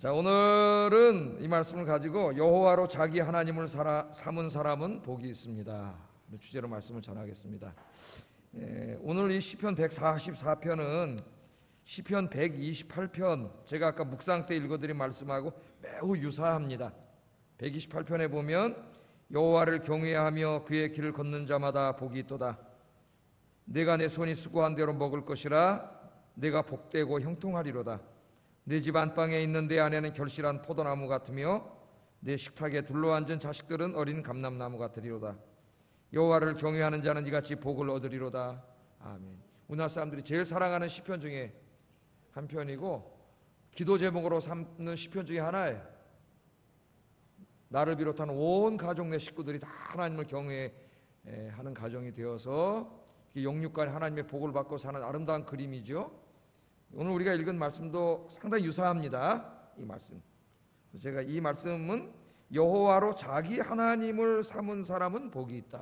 자, 오늘은 이 말씀을 가지고 여호와로 자기 하나님을 삼은 사람은 복이 있습니다. 주제로 말씀을 전하겠습니다. 오늘 이 시편 144편은 시편 128편, 제가 아까 묵상 때 읽어드린 말씀하고 매우 유사합니다. 128편에 보면 여호와를 경외하며 그의 길을 걷는 자마다 복이 있도다. 내가 내 손이 수고한 대로 먹을 것이라. 내가 복되고 형통하리로다. 내 집 안방에 있는 내 아내는 결실한 포도나무 같으며 내 식탁에 둘러앉은 자식들은 어린 감람나무 같으리로다. 여호와를 경외하는 자는 이같이 복을 얻으리로다. 아멘. 우리나라 사람들이 제일 사랑하는 시편 중에 한 편이고 기도 제목으로 삼는 시편 중에 하나예요. 나를 비롯한 온 가족 내 식구들이 다 하나님을 경외하는 가정이 되어서 영육간에 하나님의 복을 받고 사는 아름다운 그림이죠. 오늘 우리가 읽은 말씀도 상당히 유사합니다. 이 말씀. 제가 이 말씀은 여호와로 자기 하나님을 삼은 사람은 복이 있다.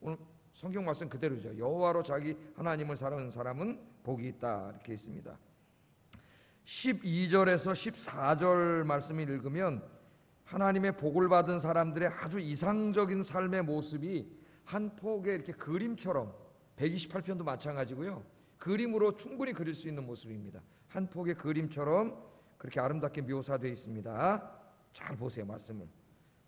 오늘 성경 말씀 그대로죠. 여호와로 자기 하나님을 삼은 사람은 복이 있다. 이렇게 있습니다. 12절에서 14절 말씀을 읽으면 하나님의 복을 받은 사람들의 아주 이상적인 삶의 모습이 한 폭의 이렇게 그림처럼 128편도 마찬가지고요. 그림으로 충분히 그릴 수 있는 모습입니다. 한 폭의 그림처럼 그렇게 아름답게 묘사되어 있습니다. 잘 보세요, 말씀을.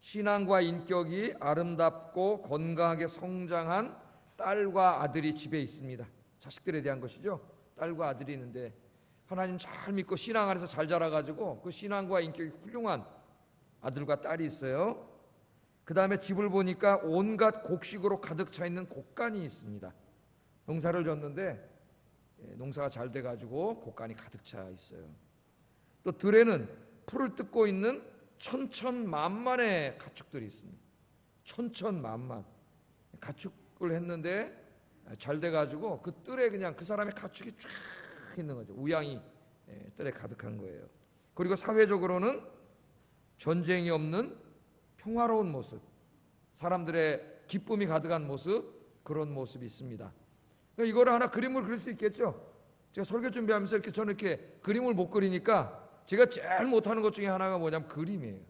신앙과 인격이 아름답고 건강하게 성장한 딸과 아들이 집에 있습니다. 자식들에 대한 것이죠. 딸과 아들이 있는데 하나님 잘 믿고 신앙 안에서 잘 자라가지고 그 신앙과 인격이 훌륭한 아들과 딸이 있어요. 그 다음에 집을 보니까 온갖 곡식으로 가득 차 있는 곡간이 있습니다. 농사를 졌는데 농사가 잘 돼가지고 곡간이 가득 차 있어요. 또 들에는 풀을 뜯고 있는 천천만만의 가축들이 있습니다. 천천만만 가축을 했는데 잘 돼가지고 그 뜰에 그냥 그 사람의 가축이 쫙 있는 거죠. 우양이 뜰에 가득한 거예요. 그리고 사회적으로는 전쟁이 없는 평화로운 모습, 사람들의 기쁨이 가득한 모습, 그런 모습이 있습니다. 이거를 하나 그림을 그릴 수 있겠죠. 제가 설교 준비하면서 이렇게 저는 이렇게 그림을 못 그리니까 제가 제일 못하는 것 중에 하나가 뭐냐면 그림이에요.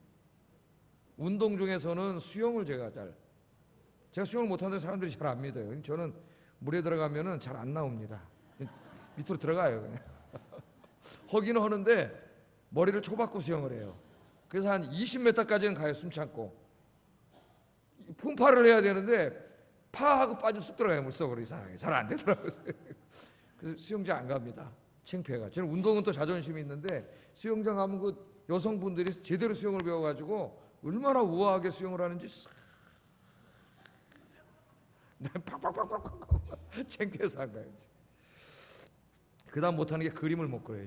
운동 중에서는 수영을 제가 수영을 못하는 사람들이 잘 안 믿어요. 저는 물에 들어가면은 잘 안 나옵니다. 밑으로 들어가요. 그냥. 허기는 하는데 머리를 초박고 수영을 해요. 그래서 한 20m까지는 가요. 숨 참고. 품파를 해야 되는데 파하고 빠져 쑥 들어가요. 물속으로. 이상하게 잘 안 되더라고요. 그래서 수영장 안 갑니다. 창피해가. 저는 운동은 또 자존심이 있는데 수영장 가면 그 여성분들이 제대로 수영을 배워가지고 얼마나 우아하게 수영을 하는지 난 팍팍팍팍팍 창피해서 안 가요. 그 다음 못하는 게 그림을 못 그려요.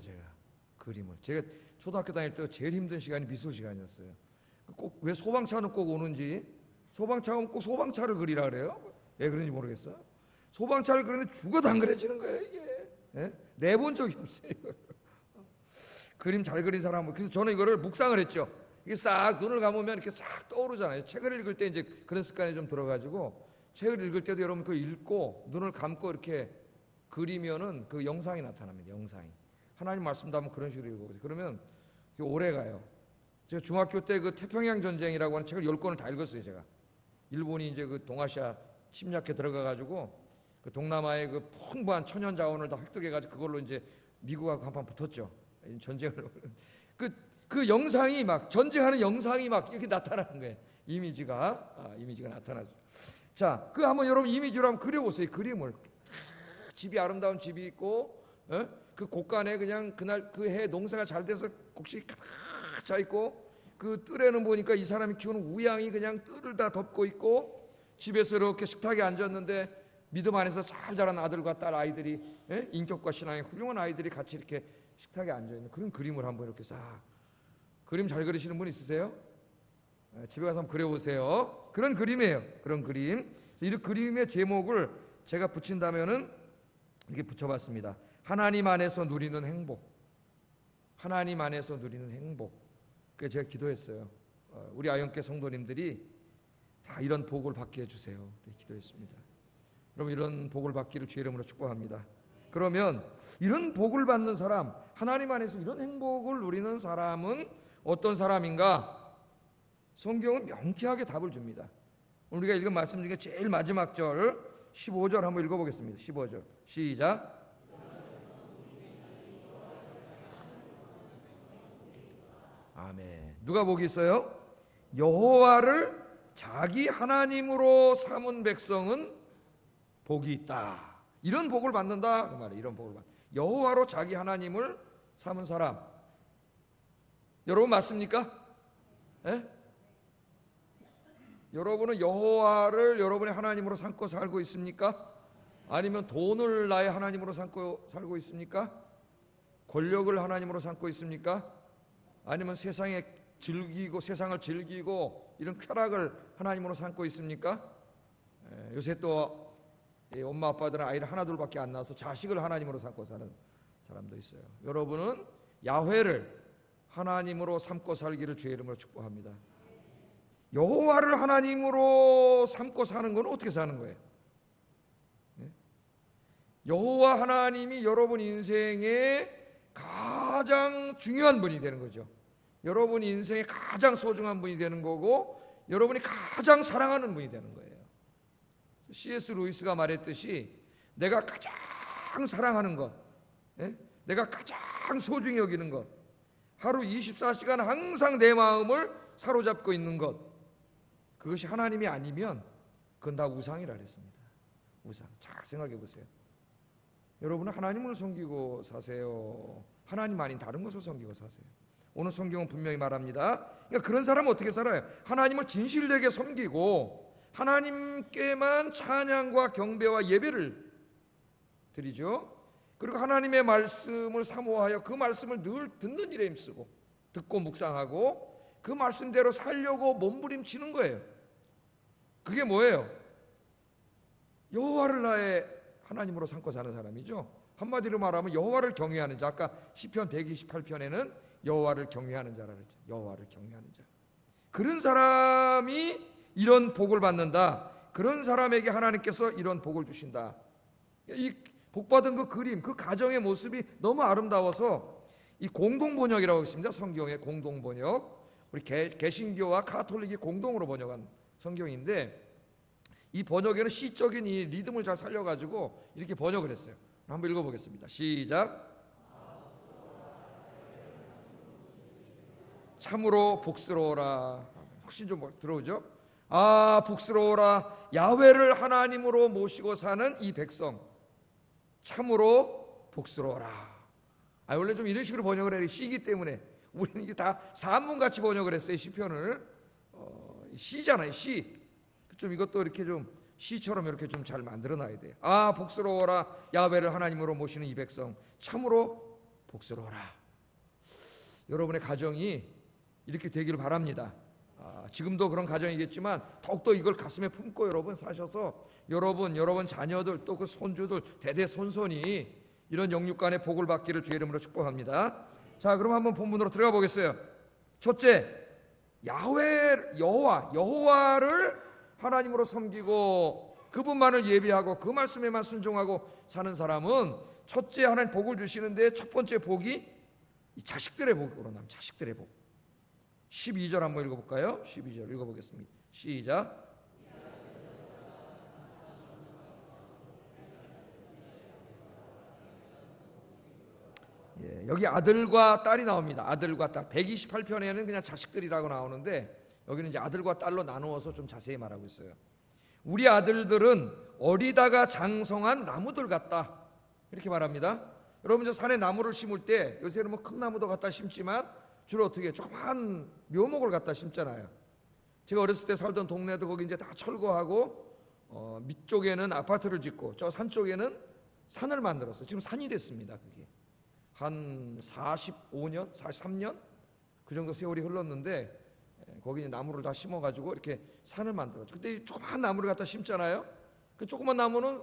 제가 초등학교 다닐 때 제일 힘든 시간이 미술 시간이었어요. 꼭 왜 소방차는 꼭 오는지, 소방차 오면 꼭 소방차를 그리라 그래요. 왜 그런지 모르겠어요. 소방차를 그리는데 죽어도 안 그려지는 거예요, 이게. 예? 내본 적이 없어요. 그림 잘 그린 사람은. 그래서 저는 이거를 묵상을 했죠. 이게 싹 눈을 감으면 이렇게 싹 떠오르잖아요. 책을 읽을 때 이제 그런 습관이 좀 들어가지고 책을 읽을 때도 여러분 그거 읽고 눈을 감고 이렇게 그리면은 그 영상이 나타납니다. 영상이. 하나님 말씀도 한번 그런 식으로 읽어보세요. 그러면 오래 가요. 제가 중학교 때 그 태평양 전쟁이라고 하는 책을 10권을 다 읽었어요, 제가. 일본이 이제 그 동아시아 침략해 들어가가지고 그 동남아의 그 풍부한 천연 자원을 다 획득해가지고 그걸로 이제 미국하고 한판 붙었죠. 전쟁을. 그 영상이 막 전쟁하는 영상이 막 이렇게 나타나는 거예요. 이미지가 나타나죠. 자, 그 한번 여러분 이미지로 한번 그려보세요. 그림을. 집이 아름다운 집이 있고, 그 곳간에 그냥 그날 그 해 농사가 잘 돼서 곡식이 가득 차 있고, 그 뜰에는 보니까 이 사람이 키우는 우양이 그냥 뜰을 다 덮고 있고, 집에서 이렇게 식탁에 앉았는데 믿음 안에서 잘 자란 아들과 딸 아이들이, 인격과 신앙의 훌륭한 아이들이 같이 이렇게 식탁에 앉아있는 그런 그림을 한번 이렇게 싹. 그림 잘 그리시는 분 있으세요? 집에 가서 한번 그려보세요. 그런 그림이에요. 그런 그림. 이 그림의 제목을 제가 붙인다면은 이렇게 붙여봤습니다. 하나님 안에서 누리는 행복. 하나님 안에서 누리는 행복. 그래서 제가 기도했어요. 우리 아영께 성도님들이 다 이런 복을 받게 해주세요. 기도했습니다. 여러분 이런 복을 받기를 주의 이름으로 축복합니다. 그러면 이런 복을 받는 사람, 하나님 안에서 이런 행복을 누리는 사람은 어떤 사람인가? 성경은 명쾌하게 답을 줍니다. 우리가 읽은 말씀 중에 제일 마지막 절 15절 한번 읽어보겠습니다. 15절 시작. 아멘. 누가 복이 있어요? 여호와를 자기 하나님으로 삼은 백성은 복이 있다. 이런 복을 받는다 그 말이에요. 이런 복을 받. 여호와로 자기 하나님을 삼은 사람. 여러분 맞습니까? 예? 여러분은 여호와를 여러분의 하나님으로 삼고 살고 있습니까? 아니면 돈을 나의 하나님으로 삼고 살고 있습니까? 권력을 하나님으로 삼고 있습니까? 아니면 세상을 즐기고 이런 쾌락을 하나님으로 삼고 있습니까? 요새 또 엄마 아빠들은 아이를 하나 둘밖에 안 낳아서 자식을 하나님으로 삼고 사는 사람도 있어요. 여러분은 야훼를 하나님으로 삼고 살기를 주의 이름으로 축복합니다. 여호와를 하나님으로 삼고 사는 건 어떻게 사는 거예요? 여호와 하나님이 여러분 인생의 가장 중요한 분이 되는 거죠. 여러분 인생의 가장 소중한 분이 되는 거고 여러분이 가장 사랑하는 분이 되는 거예요. C.S. 루이스가 말했듯이 내가 가장 사랑하는 것, 내가 가장 소중히 여기는 것, 하루 24시간 항상 내 마음을 사로잡고 있는 것, 그것이 하나님이 아니면 그건 다 우상이라 그랬습니다. 우상. 잘 생각해 보세요. 여러분은 하나님을 섬기고 사세요? 하나님 아닌 다른 것을 섬기고 사세요? 오늘 성경은 분명히 말합니다. 그러니까 그런 사람은 어떻게 살아요? 하나님을 진실되게 섬기고 하나님께만 찬양과 경배와 예배를 드리죠. 그리고 하나님의 말씀을 사모하여 그 말씀을 늘 듣는 일에 힘쓰고 듣고 묵상하고 그 말씀대로 살려고 몸부림치는 거예요. 그게 뭐예요? 여호와를 나의 하나님으로 삼고 사는 사람이죠. 한마디로 말하면 여호와를 경외하는 자. 아까 시편 128편에는 여호와를 경외하는 자라 그랬죠. 여호와를 경외하는 자. 그런 사람이 이런 복을 받는다. 그런 사람에게 하나님께서 이런 복을 주신다. 이 복받은 그 그림, 그 가정의 모습이 너무 아름다워서 이 공동번역이라고 있습니다. 성경의 공동번역. 우리 개신교와 카톨릭이 공동으로 번역한 성경인데 이 번역에는 시적인 이 리듬을 잘 살려가지고 이렇게 번역을 했어요. 한번 읽어보겠습니다. 시작. 참으로 복스러워라. 혹시 좀 들어오죠? 아, 복스러워라. 야훼를 하나님으로 모시고 사는 이 백성. 참으로 복스러워라. 원래 좀 이런 식으로 번역을 해야 시기 때문에 우리는 이게 다 산문같이 번역을 했어요. 시편을. 시잖아요. 시. 좀 이것도 이렇게 좀 시처럼 이렇게 좀 잘 만들어놔야 돼요. 아, 복스러워라. 야훼를 하나님으로 모시는 이 백성. 참으로 복스러워라. 여러분의 가정이 이렇게 되기를 바랍니다. 지금도 그런 가정이겠지만 더욱더 이걸 가슴에 품고 여러분 사셔서 여러분 자녀들 또 그 손주들 대대손손이 이런 영육간의 복을 받기를 주의 이름으로 축복합니다. 자, 그럼 한번 본문으로 들어가 보겠어요. 첫째, 여호와를 하나님으로 섬기고 그분만을 예배하고 그 말씀에만 순종하고 사는 사람은 첫째 하나님 복을 주시는데 첫 번째 복이 이 자식들의 복으로 나옵니다. 자식들의 복. 12절 한번 읽어볼까요? 12절 읽어보겠습니다. 시작. 여기 아들과 딸이 나옵니다. 아들과 딸. 128편에는 그냥 자식들이라고 나오는데 여기는 이제 아들과 딸로 나누어서 좀 자세히 말하고 있어요. 우리 아들들은 어리다가 장성한 나무들 같다. 이렇게 말합니다. 여러분, 저 산에 나무를 심을 때 요새는 뭐 큰 나무도 갖다 심지만 주로 어떻게 조그만 묘목을 갖다 심잖아요. 제가 어렸을 때 살던 동네도 거기 이제 다 철거하고 밑쪽에는 아파트를 짓고 저 산 쪽에는 산을 만들었어요. 지금 산이 됐습니다. 그게 한 45년, 43년 그 정도 세월이 흘렀는데 거기 나무를 다 심어가지고 이렇게 산을 만들었죠. 근데 조그만 나무를 갖다 심잖아요. 그 조그만 나무는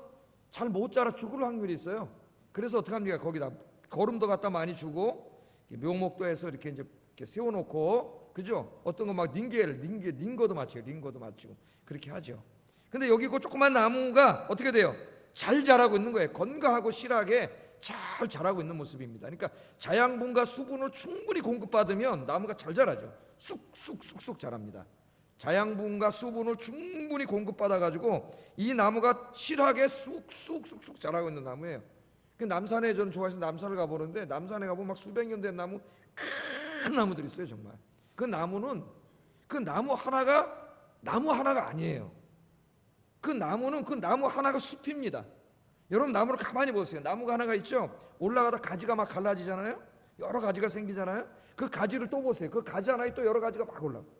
잘 못 자라 죽을 확률이 있어요. 그래서 어떻게 합니까? 거기다 거름도 갖다 많이 주고 묘목도 해서 이렇게 이제 이렇게 세워놓고, 그죠? 어떤 거 막 링거도 맞춰요. 링거도 맞추고 그렇게 하죠. 근데 여기 그 조그만 나무가 어떻게 돼요? 잘 자라고 있는 거예요. 건강하고 실하게 잘 자라고 있는 모습입니다. 그러니까 자양분과 수분을 충분히 공급받으면 나무가 잘 자라죠. 쑥쑥쑥쑥 자랍니다. 자양분과 수분을 충분히 공급받아가지고 이 나무가 실하게 쑥쑥쑥쑥 자라고 있는 나무예요. 남산에 저는 좋아해서 남산을 가보는데 남산에 가보면 막 수백 년 된 나무, 큰 나무들이 있어요. 정말 그 나무는 그 나무 하나가 아니에요. 그 나무는 그 나무 하나가 숲입니다. 여러분 나무를 가만히 보세요. 나무가 하나가 있죠. 올라가다 가지가 막 갈라지잖아요. 여러 가지가 생기잖아요. 그 가지를 또 보세요. 그 가지 하나에 또 여러 가지가 막 올라가요.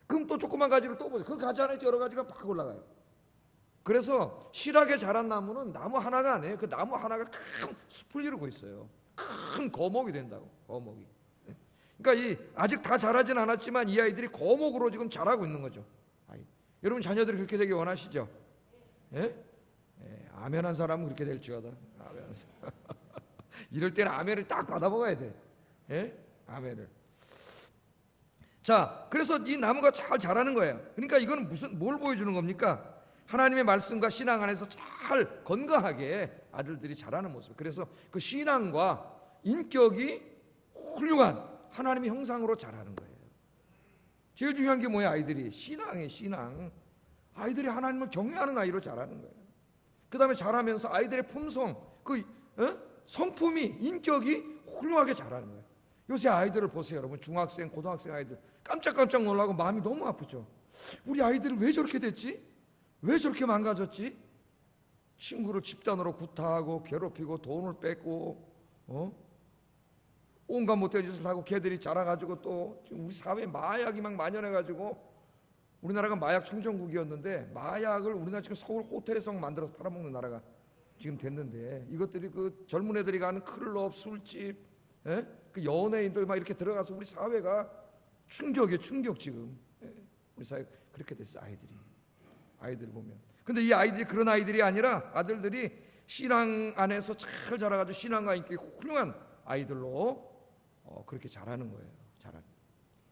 그럼 또 조그만 가지를 또 보세요. 그 가지 하나에 또 여러 가지가 막 올라가요. 그래서 실하게 자란 나무는 나무 하나가 아니에요. 그 나무 하나가 큰 숲을 이루고 있어요. 큰 거목이 된다고. 거목이. 그러니까 아직 다 자라진 않았지만 이 아이들이 거목으로 지금 자라고 있는 거죠. 여러분 자녀들이 그렇게 되길 원하시죠? 예? 예, 아멘 한 사람은 그렇게 될지어다. 아멘 한 사람. 이럴 때는 아멘을 딱 받아 먹어야 돼. 예? 아멘을. 자, 그래서 이 나무가 잘 자라는 거예요. 그러니까 이거는 뭘 보여주는 겁니까? 하나님의 말씀과 신앙 안에서 잘 건강하게 아들들이 자라는 모습. 그래서 그 신앙과 인격이 훌륭한 하나님의 형상으로 자라는 거예요. 제일 중요한 게 뭐야? 아이들이 신앙이에요. 신앙. 아이들이 하나님을 경외하는 아이로 자라는 거예요. 그 다음에 자라면서 아이들의 품성, 성품이, 인격이 훌륭하게 자라는 거예요. 요새 아이들을 보세요. 여러분 중학생, 고등학생 아이들 깜짝깜짝 놀라고 마음이 너무 아프죠. 우리 아이들은 왜 저렇게 됐지? 왜 저렇게 망가졌지? 친구를 집단으로 구타하고 괴롭히고 돈을 뺏고 온갖 못된 짓을 하고 걔들이 자라가지고 또 지금 우리 사회에 마약이 막 만연해가지고 우리나라가 마약 청정국이었는데 마약을 우리나라 지금 서울 호텔에서 만들어서 팔아먹는 나라가 지금 됐는데 이것들이 그 젊은 애들이 가는 클럽, 술집, 그 연예인들 막 이렇게 들어가서 우리 사회가 충격이에요. 충격 지금. 우리 사회 그렇게 됐어. 아이들을 보면. 근데 이 아이들이 그런 아이들이 아니라 아들들이 신앙 안에서 잘 자라가지고 신앙과 인격이 훌륭한 아이들로 그렇게 자라는 거예요.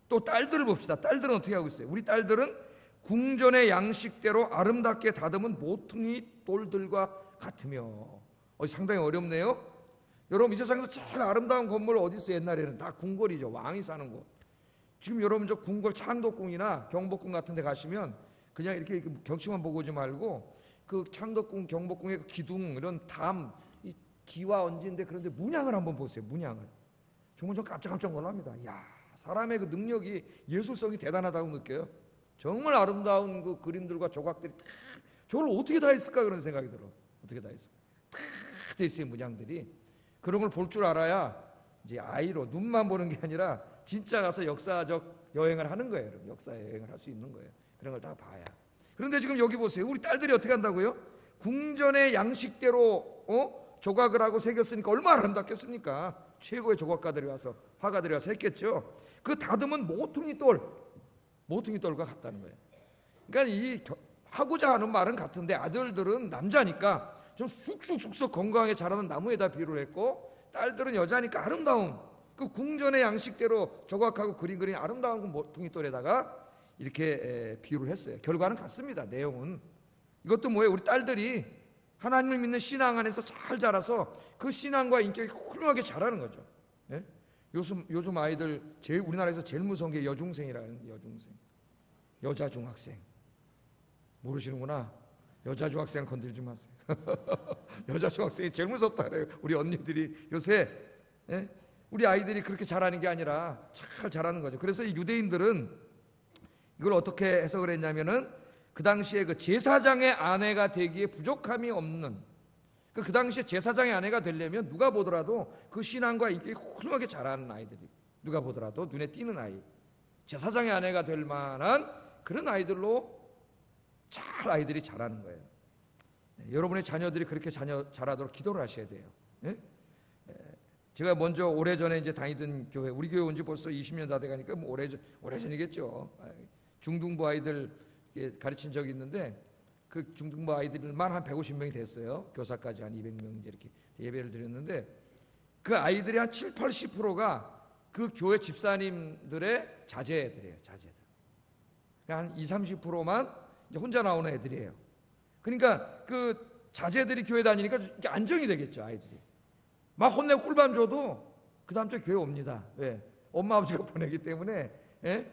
또 딸들을 봅시다. 딸들은 어떻게 하고 있어요? 우리 딸들은 궁전의 양식대로 아름답게 다듬은 모퉁이 돌들과 같으며. 상당히 어렵네요. 여러분 이 세상에서 제일 아름다운 건물 어디 있어요? 옛날에는 다 궁궐이죠. 왕이 사는 곳. 지금 여러분 저 궁궐 창덕궁이나 경복궁 같은 데 가시면 그냥 이렇게 경치만 보고 오지 말고 그 창덕궁, 경복궁의 그 기둥 이런 담, 이 기와 얹은데 그런데 문양을 한번 보세요. 문양을. 정말 좀 깜짝깜짝 놀랍니다. 야, 사람의 그 능력이 예술성이 대단하다고 느껴요. 정말 아름다운 그 그림들과 조각들이 다 저걸 어떻게 다 했을까 그런 생각이 들어. 어떻게 다 했을까? 다 돼 있어요. 문양들이. 그런 걸 볼 줄 알아야 이제 아이로 눈만 보는 게 아니라 진짜 가서 역사적 여행을 하는 거예요. 역사 여행을 할 수 있는 거예요. 그런 걸 다 봐야. 그런데 지금 여기 보세요. 우리 딸들이 어떻게 한다고요? 궁전의 양식대로 조각을 하고 새겼으니까 얼마나 아름답겠습니까? 최고의 조각가들이 와서 화가들이 와서 했겠죠. 그 다듬은 모퉁이 돌과 같다는 거예요. 그러니까 하고자 하는 말은 같은데 아들들은 남자니까 좀 쑥쑥쑥쑥 건강하게 자라는 나무에다 비유를 했고 딸들은 여자니까 아름다운 그 궁전의 양식대로 조각하고 그린 아름다운 그 모퉁이 돌에다가 이렇게 비유를 했어요. 결과는 같습니다. 내용은. 이것도 뭐예요? 우리 딸들이 하나님을 믿는 신앙 안에서 잘 자라서 그 신앙과 인격이 훌륭하게 자라는 거죠. 예? 요즘 아이들 우리나라에서 제일 무서운 게 여중생이라는 여자 중학생. 모르시는구나. 여자 중학생 건들지 마세요. 여자 중학생이 제일 무섭다 그래요. 우리 언니들이 요새 우리 아이들이 그렇게 자라는 게 아니라 잘 자라는 거죠. 그래서 이 유대인들은 이걸 어떻게 해석을 했냐면은 그 당시에 그 제사장의 아내가 되기에 부족함이 없는 그 당시에 제사장의 아내가 되려면 누가 보더라도 그 신앙과 인격이 훌륭하게 자라는 아이들이 누가 보더라도 눈에 띄는 아이 제사장의 아내가 될 만한 그런 아이들로 잘 아이들이 자라는 거예요. 여러분의 자녀들이 그렇게 자라도록 기도를 하셔야 돼요. 제가 먼저 오래전에 이제 다니던 교회 우리 교회 온 지 벌써 20년 다 돼가니까 뭐 오래전이겠죠. 중등부 아이들 가르친 적이 있는데 그 중등부 아이들만 한 150명이 됐어요. 교사까지 한 200명 이렇게 예배를 드렸는데 그 아이들이 한 7, 80%가 그 교회 집사님들의 자제들이에요. 한 20, 30%만 이제 혼자 나오는 애들이에요. 그러니까 그 자제들이 교회 다니니까 안정이 되겠죠. 아이들이. 막 혼내고 꿀밤 줘도 그 다음 주에 교회 옵니다. 왜? 엄마 아버지가 보내기 때문에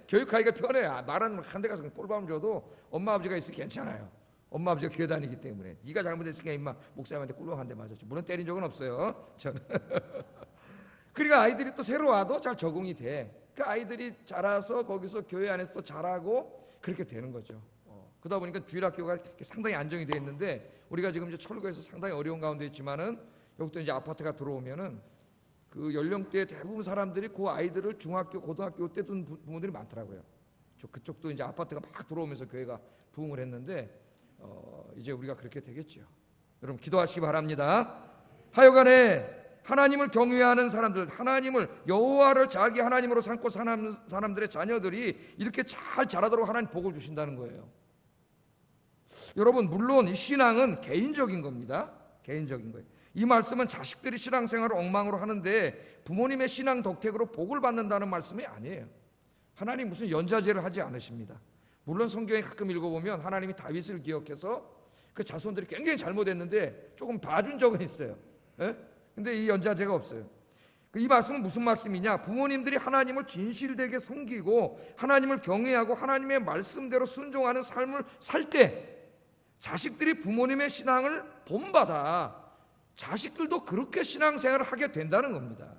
교육하기가 편해. 말하는 한 대 가서 꿀밤 줘도 엄마 아버지가 있으면 괜찮아요. 엄마 아버지가 교회 다니기 때문에. 네가 잘못했으니까 임마 목사님한테 꿀밤 한 대 맞았지. 물론 때린 적은 없어요. 저는. 그러니까 아이들이 또 새로 와도 잘 적응이 돼. 그 아이들이 자라서 거기서 교회 안에서 또 자라고 그렇게 되는 거죠. 그러다 보니까 주일학교가 상당히 안정이 되어 있는데, 우리가 지금 이제 철거해서 상당히 어려운 가운데 있지만은 여기도 이제 아파트가 들어오면은 그 연령대 대부분 사람들이 그 아이들을 중학교, 고등학교 때 둔 부모들이 많더라고요. 그쪽도 이제 아파트가 막 들어오면서 교회가 부흥을 했는데 이제 우리가 그렇게 되겠죠. 여러분 기도하시기 바랍니다. 하여간에 하나님을 경외하는 사람들, 하나님을 여호와를 자기 하나님으로 삼고 사는 사람들의 자녀들이 이렇게 잘 자라도록 하나님 복을 주신다는 거예요. 여러분 물론 이 신앙은 개인적인 겁니다. 개인적인 거예요. 이 말씀은 자식들이 신앙생활을 엉망으로 하는데 부모님의 신앙 덕택으로 복을 받는다는 말씀이 아니에요. 하나님 무슨 연좌제를 하지 않으십니다. 물론 성경에 가끔 읽어보면 하나님이 다윗을 기억해서 그 자손들이 굉장히 잘못했는데 조금 봐준 적은 있어요. 근데 이 연좌제가 없어요. 이 말씀은 무슨 말씀이냐? 부모님들이 하나님을 진실되게 섬기고 하나님을 경외하고 하나님의 말씀대로 순종하는 삶을 살 때 자식들이 부모님의 신앙을 본받아 자식들도 그렇게 신앙생활을 하게 된다는 겁니다.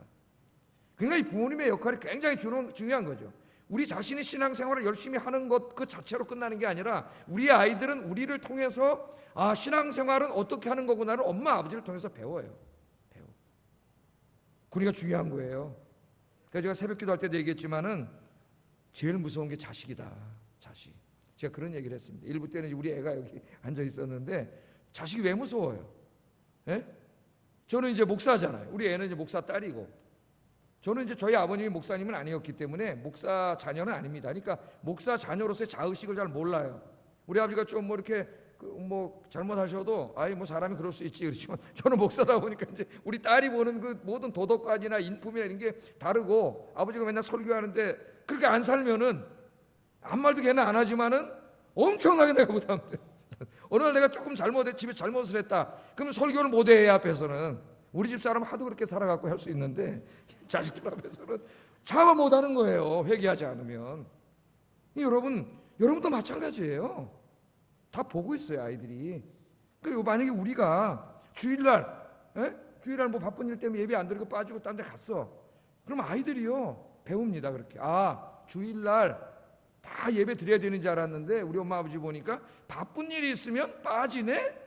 그러니까 이 부모님의 역할이 굉장히 중요한 거죠. 우리 자신이 신앙생활을 열심히 하는 것 그 자체로 끝나는 게 아니라 우리 아이들은 우리를 통해서 신앙생활은 어떻게 하는 거구나를 엄마 아버지를 통해서 배워요. 그러니까 중요한 거예요. 그래서 제가 새벽 기도할 때도 얘기했지만은 제일 무서운 게 자식이다. 자식. 제가 그런 얘기를 했습니다. 일부 때는 우리 애가 여기 앉아 있었는데 자식이 왜 무서워요? 저는 이제 목사잖아요. 우리 애는 이제 목사 딸이고, 저는 이제 저희 아버님이 목사님은 아니었기 때문에 목사 자녀는 아닙니다. 그러니까 목사 자녀로서의 자의식을 잘 몰라요. 우리 아버지가 좀 뭐 이렇게 잘못하셔도 뭐 사람이 그럴 수 있지 그렇지만 저는 목사다 보니까 이제 우리 딸이 보는 그 모든 도덕관이나 인품이나 이런 게 다르고, 아버지가 맨날 설교하는데 그렇게 안 살면은 아무 말도 걔는 안 하지만은 엄청나게 내가 못하면 돼. 어느 날 내가 조금 집에 잘못을 했다. 그러면 설교를 못해. 앞에서는 우리 집 사람 하도 그렇게 살아갖고 할 수 있는데 자식들 앞에서는 차마 못하는 거예요. 회개하지 않으면. 여러분도 마찬가지예요. 다 보고 있어요, 아이들이. 그러니까 만약에 우리가 주일날 뭐 바쁜 일 때문에 예배 안 드리고 빠지고 딴 데 갔어. 그럼 아이들이요 배웁니다. 그렇게 주일날 다 예배 드려야 되는 줄 알았는데 우리 엄마 아버지 보니까 바쁜 일이 있으면 빠지네.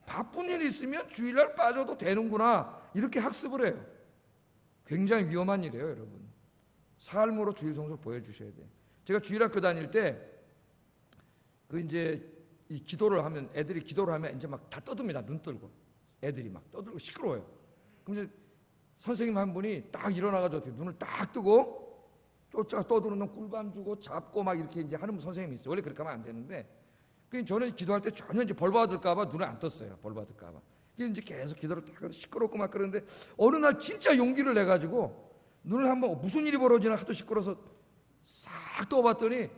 바쁜 일이 있으면 주일날 빠져도 되는구나. 이렇게 학습을 해요. 굉장히 위험한 일이에요, 여러분. 삶으로 주일 성수를 보여주셔야 돼요. 제가 주일학교 다닐 때 이제 이 기도를 하면 애들이 기도를 하면 이제 막 다 떠듭니다. 눈 뜨고 애들이 막 떠들고 시끄러워요. 그럼 이제 선생님 한 분이 딱 일어나가지고 눈을 딱 뜨고 쫓아 떠드는 놈 꿀밤 주고 잡고 막 이렇게 이제 하는 선생님이 있어요. 원래 그렇게 하면 안 되는데, 저는 기도할 때 전혀 이제 벌 받을까봐 눈을 안 떴어요. 벌 받을까봐. 이제 계속 기도를 딱 시끄럽고 막 그러는데 어느 날 진짜 용기를 내 가지고 눈을 한번 무슨 일이 벌어지나 하도 시끄러서 싹 떠봤더니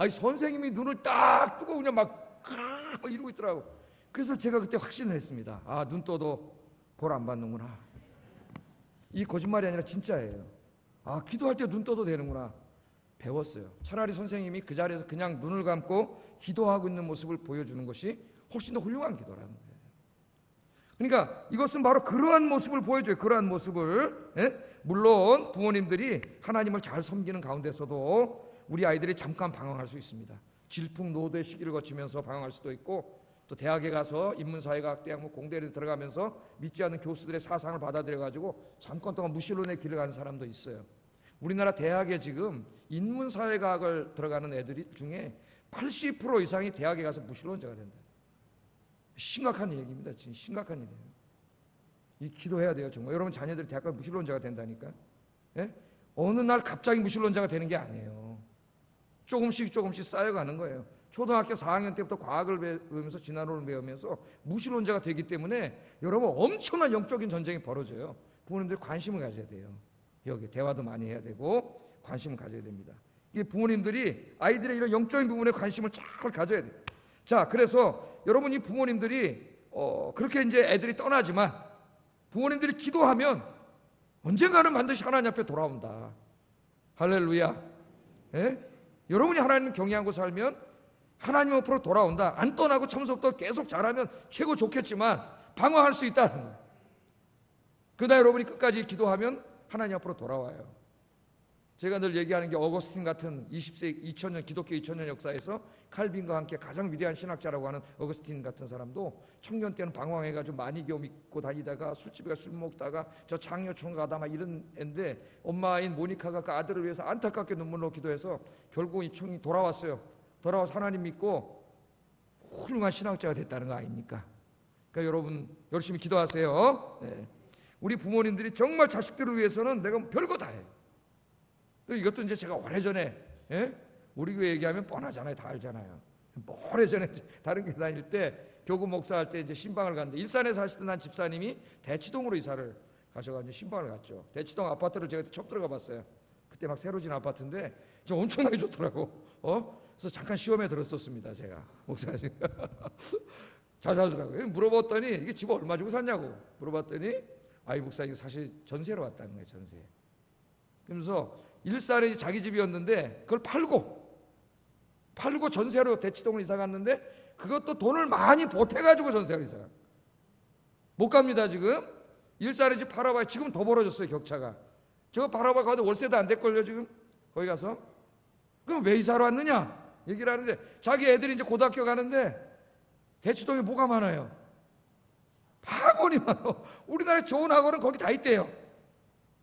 선생님이 눈을 딱 뜨고 그냥 막 이러고 있더라고. 그래서 제가 그때 확신을 했습니다. 눈 떠도 벌 안 받는구나. 이 거짓말이 아니라 진짜예요. 기도할 때 눈 떠도 되는구나. 배웠어요. 차라리 선생님이 그 자리에서 그냥 눈을 감고 기도하고 있는 모습을 보여주는 것이 훨씬 더 훌륭한 기도라는 거예요. 그러니까 이것은 바로 그러한 모습을 보여줘요. 그러한 모습을. 물론 부모님들이 하나님을 잘 섬기는 가운데서도 우리 아이들이 잠깐 방황할 수 있습니다. 질풍노도의 시기를 거치면서 방황할 수도 있고, 또 대학에 가서 인문사회과학대학 공대를 들어가면서 믿지 않는 교수들의 사상을 받아들여가지고 잠깐 동안 무신론의 길을 가는 사람도 있어요. 우리나라 대학에 지금 인문사회과학을 들어가는 애들 중에 80% 이상이 대학에 가서 무신론자가 된다. 심각한 얘기입니다. 지금 심각한 일이에요. 기도해야 돼요. 정말 여러분 자녀들이 대학 가서 무신론자가 된다니까. 어느 날 갑자기 무신론자가 되는 게 아니에요. 조금씩 쌓여가는 거예요. 초등학교 4학년 때부터 과학을 배우면서 진화론을 배우면서 무신론자가 되기 때문에 여러분 엄청난 영적인 전쟁이 벌어져요. 부모님들이 관심을 가져야 돼요. 여기 대화도 많이 해야 되고 관심을 가져야 됩니다. 이게 부모님들이 아이들의 이런 영적인 부분에 관심을 잘 가져야 돼요. 자, 그래서 여러분 이 부모님들이 그렇게 이제 애들이 떠나지만 부모님들이 기도하면 언젠가는 반드시 하나님 앞에 돌아온다. 할렐루야. 예? 여러분이 하나님을 경외하고 살면 하나님 앞으로 돌아온다. 안 떠나고 참석도 계속 잘하면 최고 좋겠지만 방황할 수 있다는 거예요. 그러다 여러분이 끝까지 기도하면 하나님 앞으로 돌아와요. 제가 늘 얘기하는 게 어거스틴 같은 20세 2000년 기독교 2000년 역사에서 칼빈과 함께 가장 위대한 신학자라고 하는 어거스틴 같은 사람도 청년 때는 방황해가지고 많이 교 믿고 다니다가 술집에 술 먹다가 저 장려촌 가다 막 이런 애인데 엄마인 모니카가 그 아들을 위해서 안타깝게 눈물로 기도해서 결국 이 청이 돌아왔어요. 돌아와서 하나님 믿고 훌륭한 신학자가 됐다는 거 아닙니까? 그러니까 여러분 열심히 기도하세요. 네. 우리 부모님들이 정말 자식들을 위해서는 내가 별거 다 해. 이것도 이제 제가 오래전에 우리 교회 얘기하면 뻔하잖아요. 다 알잖아요. 오래전에 다른 교회 다닐 때 교구 목사할 때 이제 신방을 갔는데 일산에 사시던 한 집사님이 대치동으로 이사를 가셔가지고 신방을 갔죠. 대치동 아파트를 제가 처음 들어가 봤어요. 그때 막 새로 진 아파트인데 좀 엄청나게 좋더라고. 그래서 잠깐 시험에 들었었습니다. 제가 목사님 잘 살더라고요. 물어봤더니 이게 집 얼마 주고 샀냐고 물어봤더니 아이 목사 이거 사실 전세로 왔다는 거예요. 전세. 그러면서 일산에 자기 집이었는데 그걸 팔고 전세로 대치동을 이사 갔는데 그것도 돈을 많이 보태가지고 전세로 이사 가. 못 갑니다 지금. 일산에 집 팔아봐야 지금 더 벌어졌어요. 격차가. 저거 팔아봐 가도 월세도 안 될걸요 지금. 거기 가서. 그럼 왜 이사로 왔느냐 얘기를 하는데 자기 애들이 이제 고등학교 가는데 대치동에 뭐가 많아요? 학원이 많아. 우리나라에 좋은 학원은 거기 다 있대요.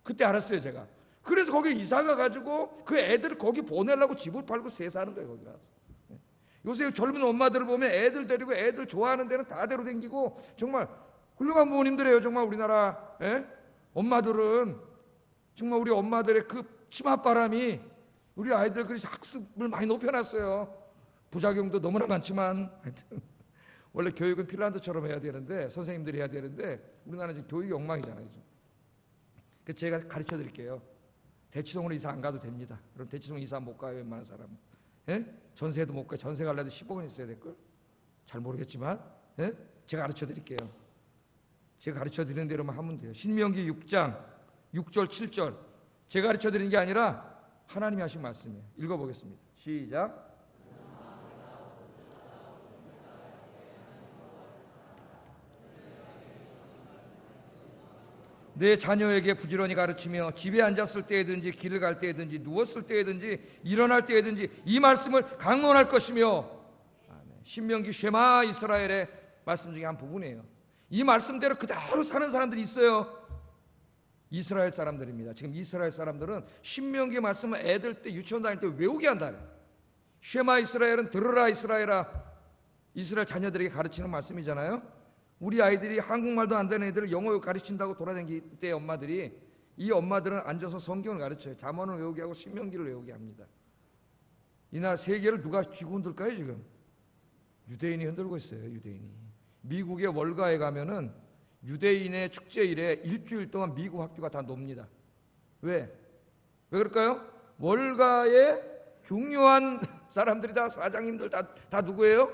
그때 알았어요 제가. 그래서 거기 이사가 가지고 그 애들을 거기 보내려고 집을 팔고 세 사는 거예요. 거기 가서. 요새 젊은 엄마들을 보면 애들 데리고 애들 좋아하는 데는 다 데려 댕기고 정말 훌륭한 부모님들이에요. 정말 우리나라 엄마들은 정말 우리 엄마들의 그 치맛바람이 우리 아이들 그래서 학습을 많이 높여놨어요. 부작용도 너무나 많지만 하여튼 원래 교육은 핀란드처럼 해야 되는데 선생님들이 해야 되는데 우리나라는 지금 교육이 엉망이잖아요. 그래서 제가 가르쳐 드릴게요. 대치동으로 이사 안 가도 됩니다. 그럼 대치동 이사 못 가요. 웬만한 사람은. 전세도 못 가요. 전세 가려도 10억 원 있어야 될걸? 잘 모르겠지만 제가 가르쳐 드릴게요. 제가 가르쳐 드리는 대로만 하면 돼요. 신명기 6장 6절 7절 제가 가르쳐 드리는 게 아니라 하나님이 하신 말씀이에요. 읽어보겠습니다. 시작. 내 자녀에게 부지런히 가르치며 집에 앉았을 때에든지 길을 갈 때에든지 누웠을 때에든지 일어날 때에든지 이 말씀을 강론할 것이며. 아멘. 신명기 쉐마 이스라엘의 말씀 중에 한 부분이에요. 이 말씀대로 그대로 사는 사람들이 있어요. 이스라엘 사람들입니다. 지금 이스라엘 사람들은 신명기 말씀을 애들 때 유치원 다닐 때 외우게 한다. 쉐마 이스라엘은 들으라 이스라엘아. 이스라엘 자녀들에게 가르치는 말씀이잖아요. 우리 아이들이 한국말도 안 되는 애들을 영어 가르친다고 돌아다닐 때 엄마들이 이 엄마들은 앉아서 성경을 가르쳐요. 잠언을 외우게 하고 신명기를 외우게 합니다. 이날 세계를 누가 쥐고 흔들까요 지금? 유대인이 흔들고 있어요. 유대인이. 미국의 월가에 가면은 유대인의 축제일에 일주일 동안 미국 학교가 다 놉니다. 왜 그럴까요? 월가의 중요한 사람들이 다 사장님들 다 누구예요?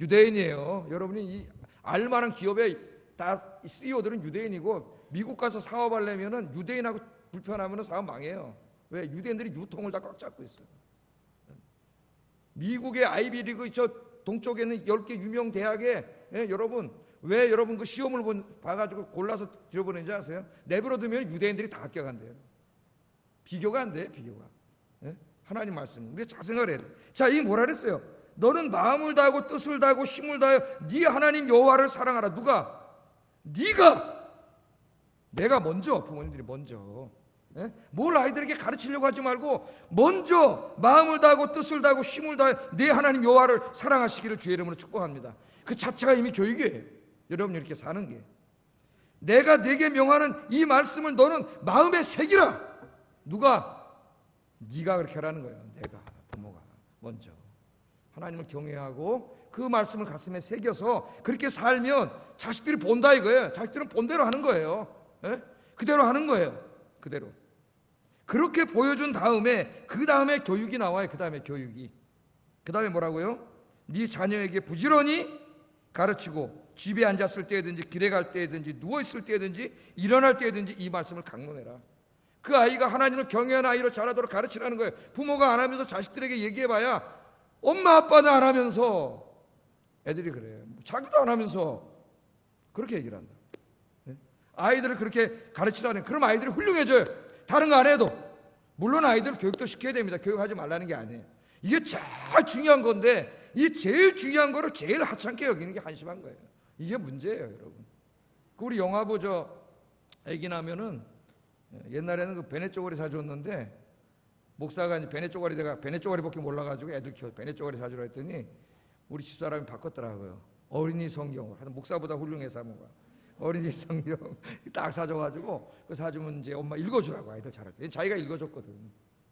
유대인이에요. 여러분이 이 알만한 기업의 다 CEO들은 유대인이고 미국 가서 사업하려면은 유대인하고 불편하면은 사업 망해요. 왜? 유대인들이 유통을 다 꽉 잡고 있어요. 미국의 아이비리그 저 동쪽에 있는 10개 유명 대학에 여러분 왜 여러분 그 시험을 봐가지고 골라서 들여보내는지 아세요? 내버려두면 유대인들이 다 합격한대요. 비교가 안 돼, 비교가. 하나님 말씀. 우리가 잘 생각을 해야 돼. 자, 이게 뭐라 그랬어요? 너는 마음을 다하고 뜻을 다하고 힘을 다하여 네 하나님 여호와를 사랑하라. 누가? 네가. 내가 먼저. 부모님들이 먼저. 뭘 아이들에게 가르치려고 하지 말고 먼저 마음을 다하고 뜻을 다하고 힘을 다하여 네 하나님 여호와를 사랑하시기를 주의 이름으로 축복합니다. 그 자체가 이미 교육이에요. 여러분이 이렇게 사는 게. 내가 네게 명하는 이 말씀을 너는 마음에 새기라. 누가? 네가 그렇게 하라는 거예요. 내가, 부모가 먼저 하나님을 경외하고 그 말씀을 가슴에 새겨서 그렇게 살면 자식들이 본다 이거예요. 자식들은 본대로 하는 거예요. 그대로 하는 거예요. 그대로. 그렇게 보여준 다음에 그 다음에 교육이 나와요. 그 다음에 교육이. 그 다음에 뭐라고요? 네 자녀에게 부지런히 가르치고 집에 앉았을 때든지 길에 갈 때든지 누워있을 때든지 일어날 때든지 이 말씀을 강론해라. 그 아이가 하나님을 경외하는 아이로 자라도록 가르치라는 거예요. 부모가 안 하면서 자식들에게 얘기해봐야 엄마 아빠도 안 하면서 애들이 그래요. 자기도 안 하면서 그렇게 얘기를 한다. 아이들을 그렇게 가르치라는, 그럼 아이들이 훌륭해져요. 다른 거 안 해도. 물론 아이들 교육도 시켜야 됩니다. 교육하지 말라는 게 아니에요. 이게 제일 중요한 건데 이 제일 중요한 거를 제일 하찮게 여기는 게 한심한 거예요. 이게 문제예요, 여러분. 우리 영화보 애기 나면은 옛날에는 그 베네 쪼가리 사줬는데 목사가 이제 베네 쪼가리밖에 몰라가지고 애들 베네 쪼가리 사주라 했더니 우리 집사람이 바꿨더라고요. 어린이 성경을. 하여튼 목사보다 훌륭해 사모가. 어린이 성경 딱 사줘가지고 그 사주면 이제 엄마 읽어주라고, 아이들 잘할 때. 자기가 읽어줬거든.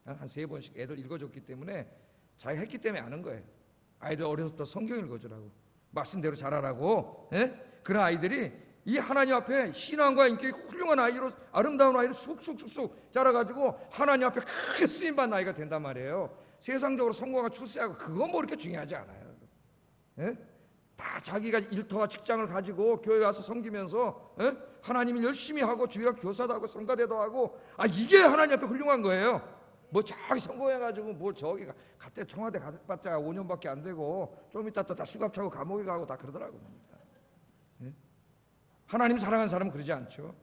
한 3번씩 애들 읽어줬기 때문에 자기가 했기 때문에 아는 거예요. 아이들 어려서부터 성경 읽어주라고, 말씀대로 잘하라고. 그런 아이들이 이 하나님 앞에 신앙과 인격이 훌륭한 아이로, 아름다운 아이로 쑥쑥쑥쑥 자라가지고 하나님 앞에 크게 쓰임받는 아이가 된단 말이에요. 세상적으로 성공하고 출세하고 그건 뭐 이렇게 중요하지 않아요. 다 자기가 일터와 직장을 가지고 교회 와서 섬기면서 하나님을 열심히 하고 주일학 교사도 하고 성가대도 하고, 이게 하나님 앞에 훌륭한 거예요. 뭐 저기 성공해가지고 뭐 저기 갑자기 청와대 갔자 5년밖에 안 되고 좀 이따 또 다 수갑 차고 감옥에 가고 다 그러더라고요. 하나님 사랑하는 사람은 그러지 않죠.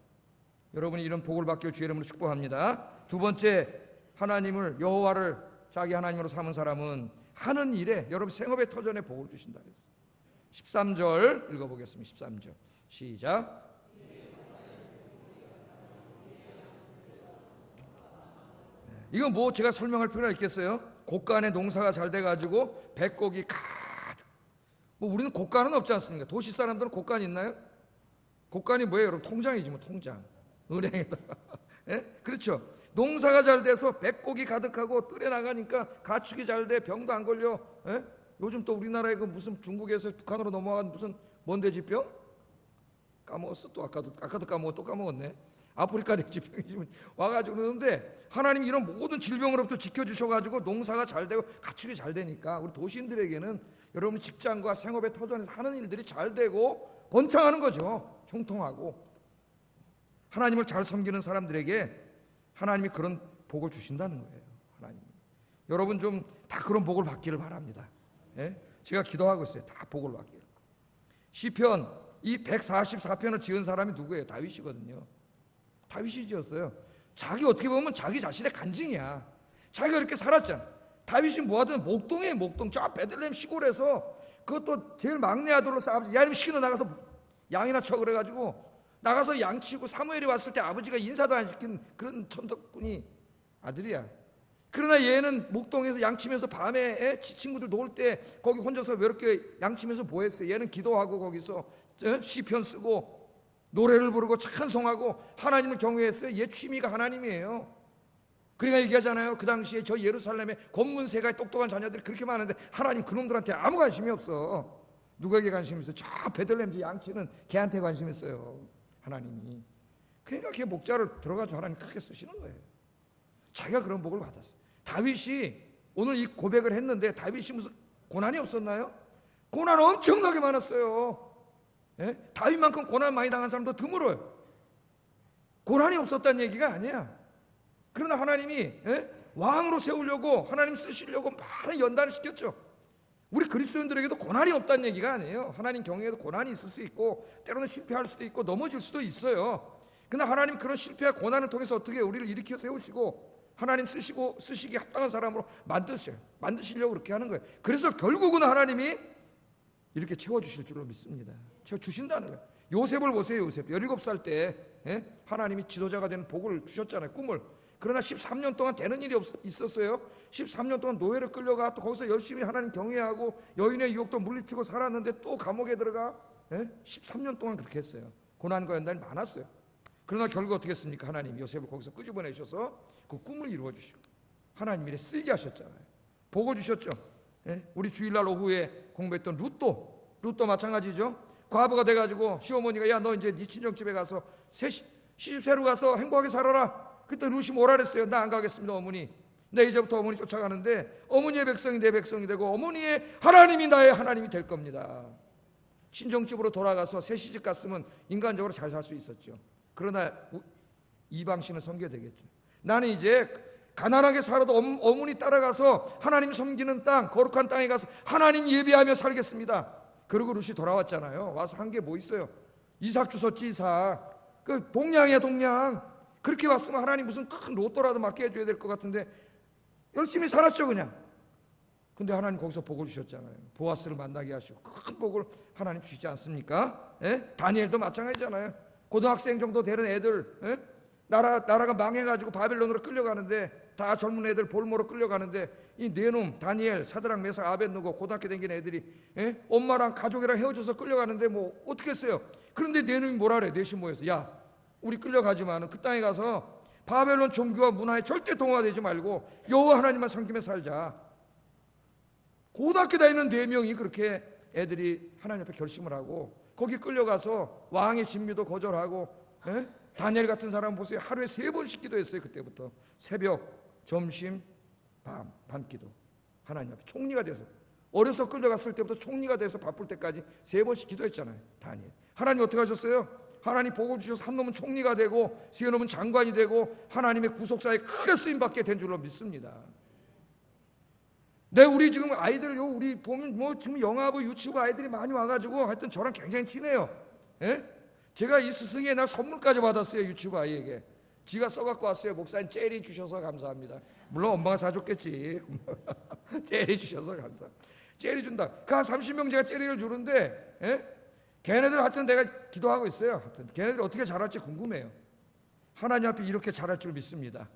여러분이 이런 복을 받길 주의 이름으로 축복합니다. 두 번째, 하나님을, 여호와를 자기 하나님으로 삼은 사람은 하는 일에, 여러분 생업의 터전에 복을 주신다 그랬어요. 13절 읽어보겠습니다. 13절 시작. 이건 뭐 제가 설명할 필요가 있겠어요? 고간에 농사가 잘 돼가지고 백곡이 가득. 뭐 우리는 고간은 없지 않습니까? 도시 사람들은 고간 있나요? 고간이 뭐예요, 여러분? 통장이지 뭐, 통장. 은행에다가. 그렇죠. 농사가 잘 돼서 백곡이 가득하고 뜰에 나가니까 가축이 잘 돼, 병도 안 걸려. 요즘 또 우리나라에 그 무슨 중국에서 북한으로 넘어간 무슨 뭔 돼지병? 까먹었어. 또 아까도 까먹었, 또 까먹었네. 아프리카 돼지병이 와가지고 그러는데 하나님이 이런 모든 질병으로부터 지켜주셔가지고 농사가 잘 되고 가축이 잘 되니까 우리 도시인들에게는 여러분 직장과 생업의 터전에서 하는 일들이 잘 되고 번창하는 거죠. 형통하고. 하나님을 잘 섬기는 사람들에게 하나님이 그런 복을 주신다는 거예요. 하나님. 여러분 좀 다 그런 복을 받기를 바랍니다. 제가 기도하고 있어요. 다 복을 받기를. 시편 이 144편을 지은 사람이 누구예요? 다윗이거든요. 다윗이 지었어요. 자기 어떻게 보면 자기 자신의 간증이야. 자기가 이렇게 살았잖아. 다윗이 뭐하든 목동에 목동 저 베들레헴 시골에서 그것도 제일 막내 아들로 아버지 야림 시키는 나가서 양이나 쳐 그래가지고 나가서 양치고 사무엘이 왔을 때 아버지가 인사도 안 시킨 그런 천덕분이 아들이야. 그러나 얘는 목동에서 양치면서 밤에 친구들 놀 때 거기 혼자서 외롭게 양치면서 뭐 했어요? 얘는 기도하고 거기서 시편 쓰고 노래를 부르고 찬송하고 하나님을 경외했어요. 얘 취미가 하나님이에요. 그러니까 얘기하잖아요. 그 당시에 저 예루살렘에 검문세가 똑똑한 자녀들이 그렇게 많은데 하나님 그놈들한테 아무 관심이 없어. 누구에게 관심이 있어? 저 베들레헴 양치는 걔한테 관심이 있어요. 하나님이. 그러니까 걔 목자를 들어가지고 하나님 크게 쓰시는 거예요. 자기가 그런 복을 받았어요. 다윗이 오늘 이 고백을 했는데 다윗이 무슨 고난이 없었나요? 고난 엄청나게 많았어요. 다윗만큼 고난 많이 당한 사람도 드물어요. 고난이 없었다는 얘기가 아니야. 그러나 하나님이 왕으로 세우려고 하나님 쓰시려고 많은 연단을 시켰죠. 우리 그리스도인들에게도 고난이 없다는 얘기가 아니에요. 하나님 경외에도 고난이 있을 수 있고 때로는 실패할 수도 있고 넘어질 수도 있어요. 그러나 하나님 그런 실패와 고난을 통해서 어떻게 우리를 일으켜 세우시고 하나님 쓰시기 합당한 사람으로 만드시려고 그렇게 하는 거예요. 그래서 결국은 하나님이 이렇게 채워주실 줄로 믿습니다. 채워주신다는 거예요. 요셉을 보세요. 요셉 17살 때 하나님이 지도자가 되는 복을 주셨잖아요. 꿈을. 그러나 13년 동안 되는 일이 있었어요. 13년 동안 노예를 끌려가 또 거기서 열심히 하나님 경외하고 여인의 유혹도 물리치고 살았는데 또 감옥에 들어가 13년 동안 그렇게 했어요. 고난과 연단이 많았어요. 그러나 결국 어떻게 했습니까? 하나님 요셉을 거기서 끄집어내셔서 그 꿈을 이루어주시고 하나님 일에 쓰게 하셨잖아요. 복을 주셨죠. 우리 주일날 오후에 공부했던 룻도 마찬가지죠. 과부가 돼가지고 시어머니가 야 너 이제 네 친정집에 가서 시집새로 가서 행복하게 살아라. 그때 룻이 뭐라 그랬어요? 나 안 가겠습니다 어머니. 내 이제부터 어머니 쫓아가는데 어머니의 백성이 내 백성이 되고 어머니의 하나님이 나의 하나님이 될 겁니다. 친정집으로 돌아가서 새 시집 갔으면 인간적으로 잘 살 수 있었죠. 그러나 이방신을 섬겨야 되겠죠. 나는 이제 가난하게 살아도 어머니 따라가서 하나님 섬기는 땅, 거룩한 땅에 가서 하나님 예배하며 살겠습니다. 그러고 룻이 돌아왔잖아요. 와서 한 게 뭐 있어요? 이삭 주웠지. 이삭. 그 동량이야, 동량. 그렇게 왔으면 하나님 무슨 큰 로또라도 맡겨줘야 될 것 같은데 열심히 살았죠, 그냥. 근데 하나님 거기서 복을 주셨잖아요. 보아스를 만나게 하시고 큰 복을 하나님 주시지 않습니까? 예? 다니엘도 마찬가지잖아요. 고등학생 정도 되는 애들, 예? 나라가 망해가지고 바벨론으로 끌려가는데, 다 젊은 애들 볼모로 끌려가는데, 이 네 놈 다니엘, 사드락, 메삭, 아벳느고 고등학교 다니는 애들이, 예? 엄마랑 가족이랑 헤어져서 끌려가는데 뭐 어떻게 했어요? 그런데 네 놈이 뭐라 그래? 넷이 모여서, 야, 우리 끌려가지만은 그 땅에 가서 바벨론 종교와 문화에 절대 동화되지 말고 여호와 하나님만 섬기며 살자. 고등학교 다니는 4명이 그렇게 애들이 하나님 앞에 결심을 하고 거기 끌려가서 왕의 진미도 거절하고, 예? 다니엘 같은 사람 보세요. 하루에 3번씩 기도했어요. 그때부터 새벽, 점심, 밤 기도. 하나님 앞에 총리가 돼서, 어려서 끌려갔을 때부터 총리가 돼서 바쁠 때까지 3번씩 기도했잖아요. 다니엘. 하나님 어떻게 하셨어요? 하나님 복을 주셔서 한 놈은 총리가 되고 세 놈은 장관이 되고 하나님의 구속사에 크게 쓰임받게 된 줄로 믿습니다. 네, 우리 지금 아이들, 우리 보면 뭐 지금 영아부, 유치부 아이들이 많이 와가지고 하여튼 저랑 굉장히 친해요. 예? 제가 이 스승의 날 선물까지 받았어요. 유치부 아이에게. 지가 써갖고 왔어요. 목사님 젤리 주셔서 감사합니다. 물론 엄마가 사줬겠지. 젤리 주셔서 감사. 젤리 준다. 그 한 30명 제가 젤리를 주는데, 예? 걔네들 하여튼 내가 기도하고 있어요. 하여튼 걔네들이 어떻게 자랄지 궁금해요. 하나님 앞에 이렇게 자랄 줄 믿습니다.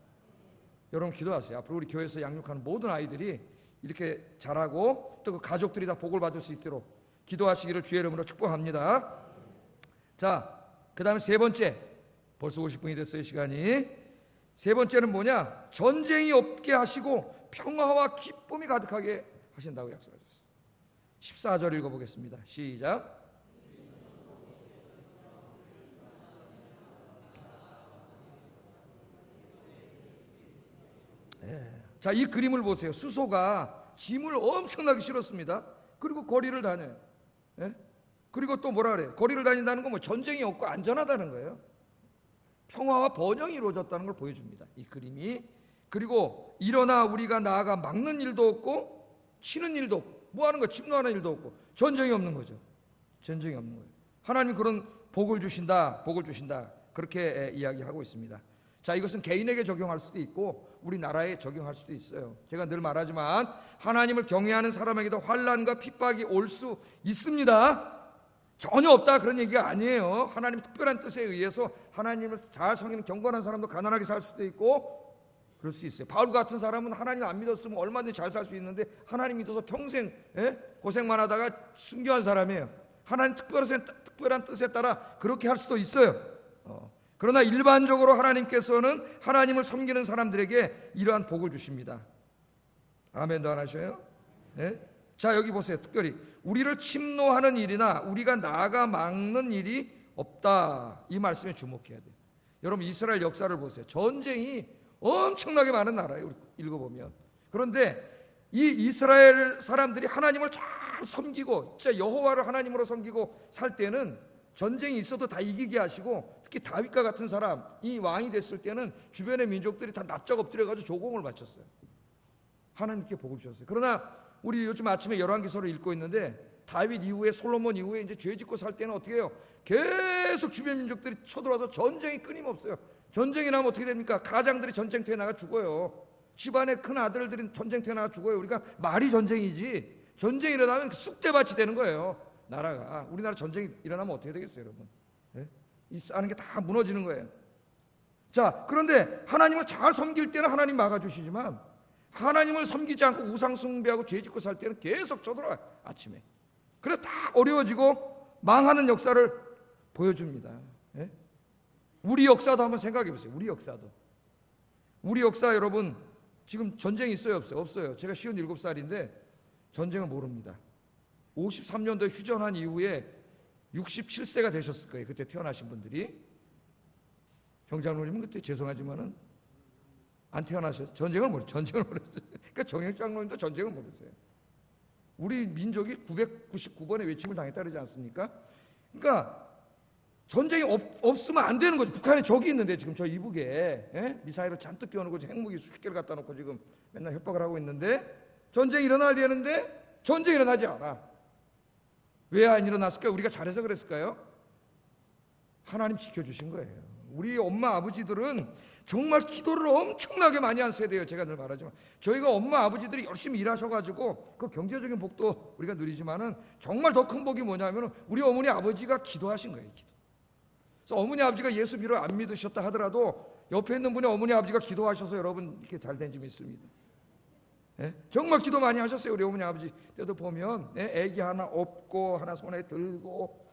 여러분 기도하세요. 앞으로 우리 교회에서 양육하는 모든 아이들이 이렇게 자라고 또 그 가족들이 다 복을 받을 수 있도록 기도하시기를 주의 이름으로 축복합니다. 자, 그 다음에 3번째. 벌써 50분이 됐어요, 시간이. 3번째는 뭐냐? 전쟁이 없게 하시고 평화와 기쁨이 가득하게 하신다고 약속하셨어요. 14절 읽어보겠습니다. 시작. 자, 이 그림을 보세요. 수소가 짐을 엄청나게 실었습니다. 그리고 거리를 다녀요. 예? 그리고 또 뭐라 그래요? 거리를 다닌다는 건 뭐 전쟁이 없고 안전하다는 거예요. 평화와 번영이 이루어졌다는 걸 보여줍니다, 이 그림이. 그리고 일어나 우리가 나아가 막는 일도 없고 치는 일도 없고 뭐 하는 거? 침노하는 일도 없고 전쟁이 없는 거죠. 전쟁이 없는 거예요. 하나님이 그런 복을 주신다, 복을 주신다, 그렇게 이야기하고 있습니다. 자, 이것은 개인에게 적용할 수도 있고 우리나라에 적용할 수도 있어요. 제가 늘 말하지만 하나님을 경외하는 사람에게도 환난과 핍박이 올 수 있습니다. 전혀 없다 그런 얘기가 아니에요. 하나님 특별한 뜻에 의해서 하나님을 잘 섬기는 경건한 사람도 가난하게 살 수도 있고 그럴 수 있어요. 바울 같은 사람은 하나님 안 믿었으면 얼마든지 잘 살 수 있는데 하나님 믿어서 평생 고생만 하다가 순교한 사람이에요. 하나님 특별한 뜻에 따라 그렇게 할 수도 있어요. 그러나 일반적으로 하나님께서는 하나님을 섬기는 사람들에게 이러한 복을 주십니다. 아멘도 안 하셔요? 네? 자, 여기 보세요. 특별히 우리를 침노하는 일이나 우리가 나아가 막는 일이 없다, 이 말씀에 주목해야 돼요. 여러분 이스라엘 역사를 보세요. 전쟁이 엄청나게 많은 나라예요. 읽어보면. 그런데 이 이스라엘 사람들이 하나님을 잘 섬기고 진짜 여호와를 하나님으로 섬기고 살 때는 전쟁이 있어도 다 이기게 하시고, 특히 다윗과 같은 사람이 왕이 됐을 때는 주변의 민족들이 다 납작 엎드려가지고 조공을 바쳤어요. 하나님께 복을 주셨어요. 그러나 우리 요즘 아침에 열왕기서를 읽고 있는데 다윗 이후에 솔로몬 이후에 이제 죄 짓고 살 때는 어떻게 해요? 계속 주변 민족들이 쳐들어와서 전쟁이 끊임없어요. 전쟁이 나면 어떻게 됩니까? 가장들이 전쟁터에 나가 죽어요. 집안의 큰 아들들이 전쟁터에 나가 죽어요. 우리가 말이 전쟁이지, 전쟁이 일어나면 쑥대밭이 되는 거예요. 나라가. 우리나라 전쟁이 일어나면 어떻게 되겠어요, 여러분? 네? 이 싸는 게 다 무너지는 거예요. 자, 그런데 하나님을 잘 섬길 때는 하나님 막아주시지만 하나님을 섬기지 않고 우상 숭배하고 죄 짓고 살 때는 계속 쳐들어와요, 아침에. 그래서 다 어려워지고 망하는 역사를 보여줍니다. 네? 우리 역사도 한번 생각해 보세요. 우리 역사 여러분, 지금 전쟁이 있어요, 없어요? 없어요. 제가 57살인데 전쟁을 모릅니다. 53년도에 휴전한 이후에 67세가 되셨을 거예요. 그때 태어나신 분들이. 정장로님은 그때 죄송하지만은 안 태어나셨어요. 전쟁을 모르셨어요. 그러니까 정영장로님도 전쟁을 모르세요. 우리 민족이 999번의 외침을 당했다 그러지 않습니까? 그러니까 전쟁이 없으면 안 되는 거죠. 북한에 적이 있는데 지금 저 이북에 미사일을 잔뜩 끼워놓고 핵무기 수십 개를 갖다 놓고 지금 맨날 협박을 하고 있는데 전쟁이 일어나야 되는데 전쟁이 일어나지 않아. 왜 안 일어났을까요? 우리가 잘해서 그랬을까요? 하나님 지켜주신 거예요. 우리 엄마 아버지들은 정말 기도를 엄청나게 많이 한 세대예요. 제가 늘 말하지만 저희가 엄마 아버지들이 열심히 일하셔가지고 그 경제적인 복도 우리가 누리지만은 정말 더 큰 복이 뭐냐면 우리 어머니 아버지가 기도하신 거예요. 기도. 그래서 어머니 아버지가 예수 비를 안 믿으셨다 하더라도 옆에 있는 분이 어머니 아버지가 기도하셔서 여러분 이렇게 잘 된 줄 믿습니다. 정말 기도 많이 하셨어요. 우리 어머니 아버지 때도 보면 애기 하나 업고 하나 손에 들고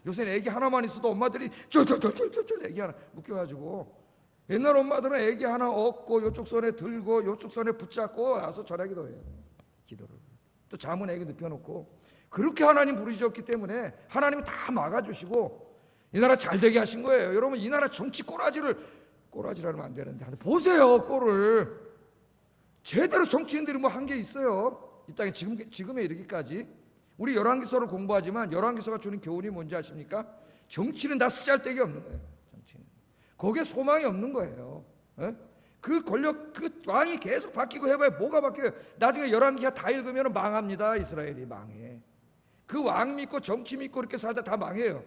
요새는 애기 하나만 있어도 엄마들이 쫄쫄쫄쫄쫄 애기 하나 묶여가지고 옛날 엄마들은 애기 하나 업고 요쪽 손에 들고 요쪽 손에 붙잡고 와서 전화기도 해요. 기도를 또 잠은 애기 눕혀놓고 그렇게 하나님 부르셨기 때문에 하나님이 다 막아주시고 이 나라 잘 되게 하신 거예요. 여러분 이 나라 정치 꼬라지라면 안 되는데 보세요. 꼴을 제대로 정치인들이 뭐 한 게 있어요. 이 땅에 지금에 이르기까지 우리 열왕기서를 공부하지만 열왕기서가 주는 교훈이 뭔지 아십니까? 정치는 다 쓰잘데기 없는 거예요. 정치는 거기에 소망이 없는 거예요. 그 권력 그 왕이 계속 바뀌고 해봐야 뭐가 바뀌어요? 나중에 열왕기가 다 읽으면 망합니다. 이스라엘이 망해. 그 왕 믿고 정치 믿고 이렇게 살다 다 망해요.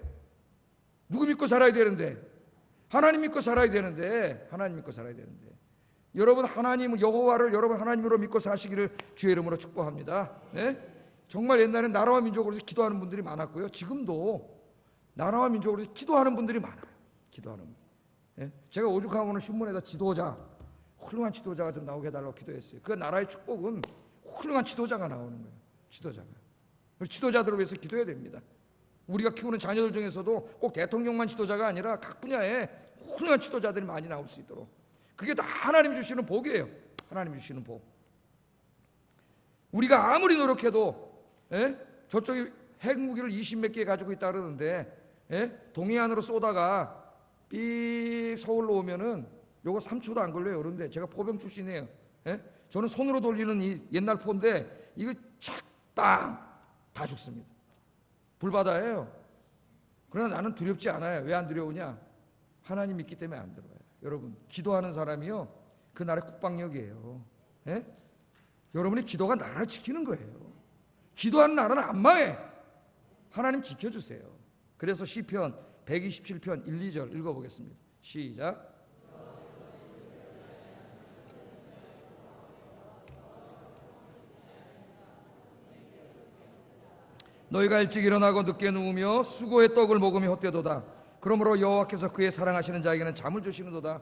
누구 믿고 살아야 되는데? 하나님 믿고 살아야 되는데 하나님 믿고 살아야 되는데 여러분 하나님 여호와를 여러분 하나님으로 믿고 사시기를 주의 이름으로 축복합니다. 정말 옛날엔 나라와 민족으로 기도하는 분들이 많았고요. 지금도 나라와 민족으로 기도하는 분들이 많아요. 기도하는 분. 제가 오죽하면 신문에다 지도자 훌륭한 지도자가 좀 나오게 해달라고 기도했어요. 그 나라의 축복은 훌륭한 지도자가 나오는 거예요. 지도자들을 위해서 기도해야 됩니다. 우리가 키우는 자녀들 중에서도 꼭 대통령만 지도자가 아니라 각 분야에 훌륭한 지도자들이 많이 나올 수 있도록 그게 다 하나님 주시는 복이에요. 하나님 주시는 복. 우리가 아무리 노력해도 저쪽이 핵무기를 20몇 개 가지고 있다 그러는데 동해안으로 쏘다가 삑 서울로 오면은 요거 3초도 안 걸려요. 그런데 제가 포병 출신이에요. 저는 손으로 돌리는 이 옛날 포인데 이거 착빵 다 죽습니다. 불바다예요. 그러나 나는 두렵지 않아요. 왜 안 두려우냐? 하나님 믿기 때문에 안 들어요. 여러분 기도하는 사람이요 그 나라의 국방력이에요. 여러분의 기도가 나라를 지키는 거예요. 기도하는 나라는 안 망해. 하나님 지켜주세요. 그래서 시편 127편 1, 2절 읽어보겠습니다. 시작. 너희가 일찍 일어나고 늦게 누우며 수고의 떡을 먹으며 헛되도다. 그러므로 여호와께서 그의 사랑하시는 자에게는 잠을 주시는도다.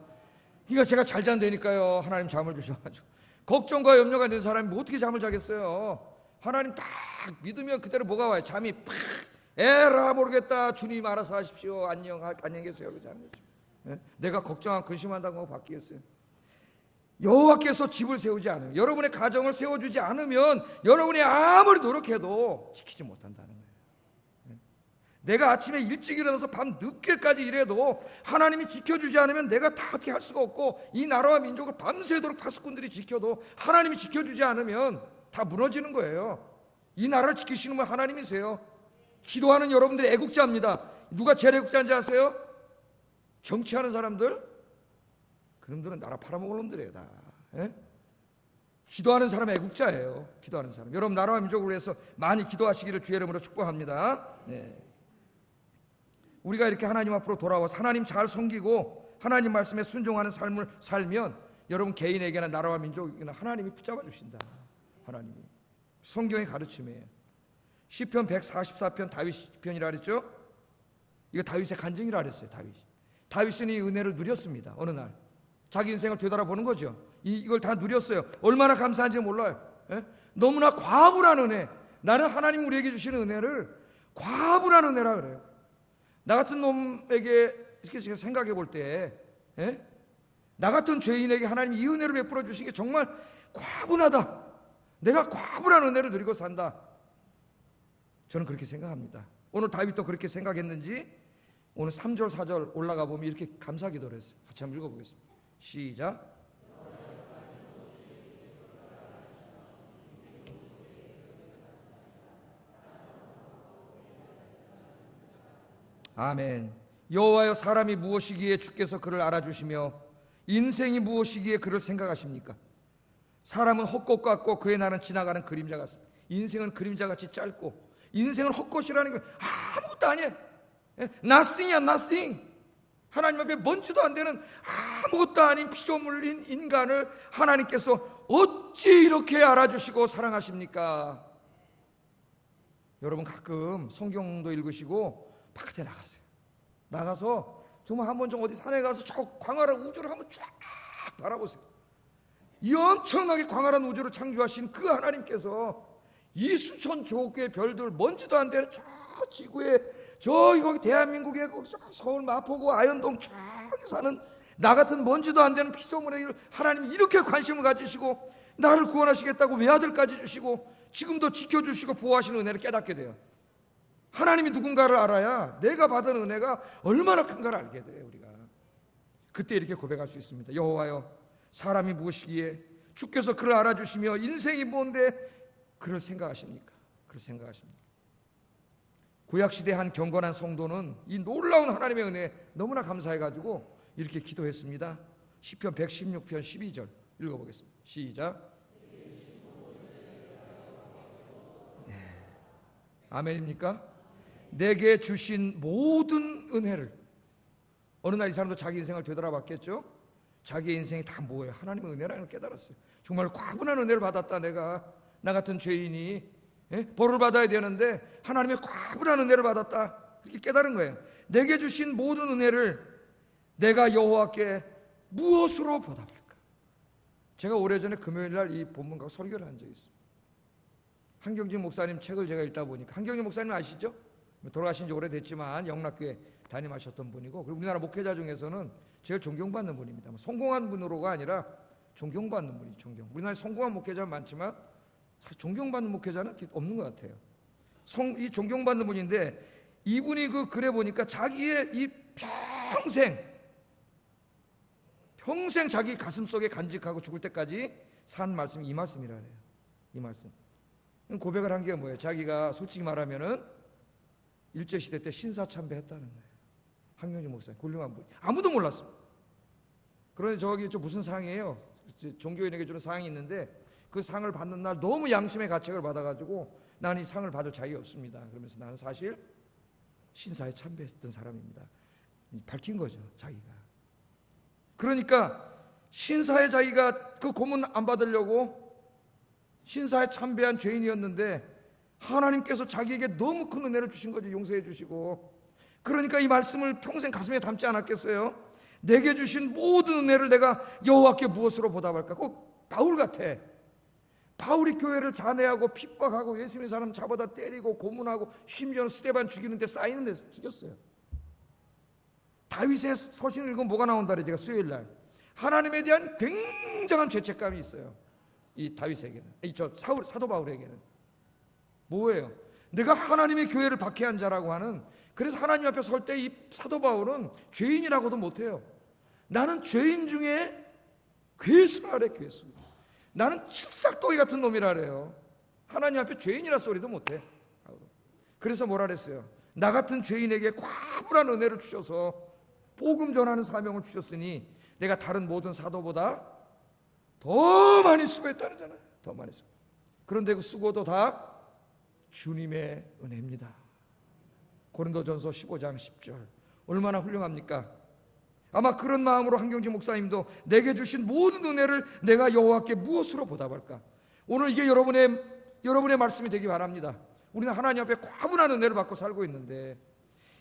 그러니까 제가 잘 잔다니까요. 하나님 잠을 주셔가지고 걱정과 염려가 있는 사람이 뭐 어떻게 잠을 자겠어요. 하나님 딱 믿으면 그대로 뭐가 와요. 잠이 팍 에라 모르겠다. 주님 알아서 하십시오. 안녕히 계세요. 그러지 않겠죠. 내가 걱정하고 근심한다고 하고 바뀌겠어요. 여호와께서 집을 세우지 않으면 여러분의 가정을 세워주지 않으면 여러분이 아무리 노력해도 지키지 못한다는 거예요. 내가 아침에 일찍 일어나서 밤 늦게까지 일해도 하나님이 지켜주지 않으면 내가 다 어떻게 할 수가 없고 이 나라와 민족을 밤새도록 파수꾼들이 지켜도 하나님이 지켜주지 않으면 다 무너지는 거예요. 이 나라를 지키시는 분 하나님이세요. 기도하는 여러분들이 애국자입니다. 누가 제일 애국자인지 아세요? 정치하는 사람들? 그놈들은 나라 팔아먹을 놈들이에요 다. 기도하는 사람 애국자예요. 기도하는 사람. 여러분 나라와 민족을 위해서 많이 기도하시기를 주의 이름으로 축복합니다. 우리가 이렇게 하나님 앞으로 돌아와서 하나님 잘 섬기고 하나님 말씀에 순종하는 삶을 살면 여러분 개인에게나 나라와 민족에게나 하나님이 붙잡아 주신다. 하나님이. 성경의 가르침이에요. 시편 144편 다윗 시편이라 그랬죠? 이거 다윗의 간증이라 그랬어요. 다윗은 이 은혜를 누렸습니다. 어느 날 자기 인생을 되돌아보는 거죠. 이걸 다 누렸어요. 얼마나 감사한지 몰라요. 너무나 과분한 은혜. 나는 하나님 우리에게 주시는 은혜를 과분한 은혜라 그래요. 나 같은 놈에게 이렇게 제가 생각해 볼 때 나 같은 죄인에게 하나님 이 은혜를 베풀어 주신 게 정말 과분하다. 내가 과분한 은혜를 누리고 산다. 저는 그렇게 생각합니다. 오늘 다윗도 그렇게 생각했는지 오늘 3절 4절 올라가 보면 이렇게 감사 기도를 했어요. 같이 한번 읽어보겠습니다. 시작. 아멘. 여호와여, 사람이 무엇이기에 주께서 그를 알아주시며 인생이 무엇이기에 그를 생각하십니까? 사람은 헛것 같고 그의 날은 지나가는 그림자 같습니다. 인생은 그림자같이 짧고, 인생은 헛것이라는 게 아무것도 아니에요. nothing이야, nothing. 하나님 앞에 먼지도 안 되는 아무것도 아닌 피조물인 인간을 하나님께서 어찌 이렇게 알아주시고 사랑하십니까? 여러분, 가끔 성경도 읽으시고 바깥에 나가서 정말 한번 좀 어디 산에 가서 저 광활한 우주를 한번 쫙 바라보세요. 이 엄청나게 광활한 우주를 창조하신 그 하나님께서 이 수천 조억 개의 별들, 먼지도 안 되는 저 지구에, 거기 대한민국에 서울 마포구 아현동 저기 사는 나 같은 먼지도 안 되는 피조물에 하나님이 이렇게 관심을 가지시고 나를 구원하시겠다고 외아들까지 주시고 지금도 지켜주시고 보호하시는 은혜를 깨닫게 돼요. 하나님이 누군가를 알아야 내가 받은 은혜가 얼마나 큰가를 알게 돼요. 우리가 그때 이렇게 고백할 수 있습니다. 여호와여, 사람이 무엇이기에 주께서 그를 알아주시며 인생이 뭔데 그를 생각하십니까? 그를 생각하십니까? 구약시대 한 경건한 성도는 이 놀라운 하나님의 은혜에 너무나 감사해가지고 이렇게 기도했습니다. 시편 116편 12절 읽어보겠습니다. 시작. 아멘입니까? 내게 주신 모든 은혜를. 어느 날 이 사람도 자기 인생을 되돌아봤겠죠. 자기 인생이 다 뭐예요? 하나님의 은혜라는 걸 깨달았어요. 정말 과분한 은혜를 받았다. 나 같은 죄인이 벌을 받아야 되는데 하나님의 과분한 은혜를 받았다. 이렇게 깨달은 거예요. 내게 주신 모든 은혜를 내가 여호와께 무엇으로 보답할까? 제가 오래전에 금요일날 이 본문 가고 설교를 한 적이 있어요. 한경진 목사님 책을 제가 읽다 보니까, 한경진 목사님 아시죠? 돌아가신 지 오래됐지만 영락교회 담임하셨던 분이고, 그리고 우리나라 목회자 중에서는 제일 존경받는 분입니다. 성공한 분으로가 아니라 존경받는 분이 존경. 우리나라에 성공한 목회자는 많지만 사실 존경받는 목회자는 없는 것 같아요. 이 존경받는 분인데, 이분이 그 글에 보니까 자기의 이 평생 자기 가슴속에 간직하고 죽을 때까지 산 말씀이 이 말씀이라 해요. 이 말씀. 고백을 한 게 뭐예요? 자기가 솔직히 말하면은 일제시대 때 신사참배했다는 거예요. 한경진 목사님, 훌륭한 분. 아무도 몰랐어요. 그런데 저기 무슨 상이에요? 종교인에게 주는 상이 있는데 그 상을 받는 날 너무 양심의 가책을 받아가지고 나는 이 상을 받을 자격이 없습니다. 그러면서 나는 사실 신사에 참배했던 사람입니다. 밝힌 거죠, 자기가. 그러니까 신사에 자기가 그 고문 안 받으려고 신사에 참배한 죄인이었는데 하나님께서 자기에게 너무 큰 은혜를 주신 거죠. 용서해 주시고. 그러니까 이 말씀을 평생 가슴에 담지 않았겠어요? 내게 주신 모든 은혜를 내가 여호와께 무엇으로 보답할까? 꼭 바울 같아. 바울이 교회를 잔해하고 핍박하고 예수 믿는 사람 잡아다 때리고 고문하고 심지어 스데반 죽이는데 쌓이는 데서 죽였어요. 다윗의 서신을 읽으면 뭐가 나온다 그래 제가 수요일날. 하나님에 대한 굉장한 죄책감이 있어요. 이 다윗에게는, 사도 바울에게는. 뭐예요? 내가 하나님의 교회를 박해한 자라고 하는, 그래서 하나님 앞에 설 때 이 사도 바울은 죄인이라고도 못해요. 나는 죄인 중에 괴수라래, 괴수. 나는 칠삭도기 같은 놈이라 그래요. 하나님 앞에 죄인이라 소리도 못해. 그래서 뭐라 그랬어요? 나 같은 죄인에게 과분한 은혜를 주셔서 복음 전하는 사명을 주셨으니 내가 다른 모든 사도보다 더 많이 수고했다잖아요. 더 많이 수고. 그런데 그 수고도 다 주님의 은혜입니다. 고린도전서 15장 10절. 얼마나 훌륭합니까? 아마 그런 마음으로 한경진 목사님도 내게 주신 모든 은혜를 내가 여호와께 무엇으로 보답할까? 오늘 이게 여러분의 말씀이 되기 바랍니다. 우리는 하나님 앞에 과분한 은혜를 받고 살고 있는데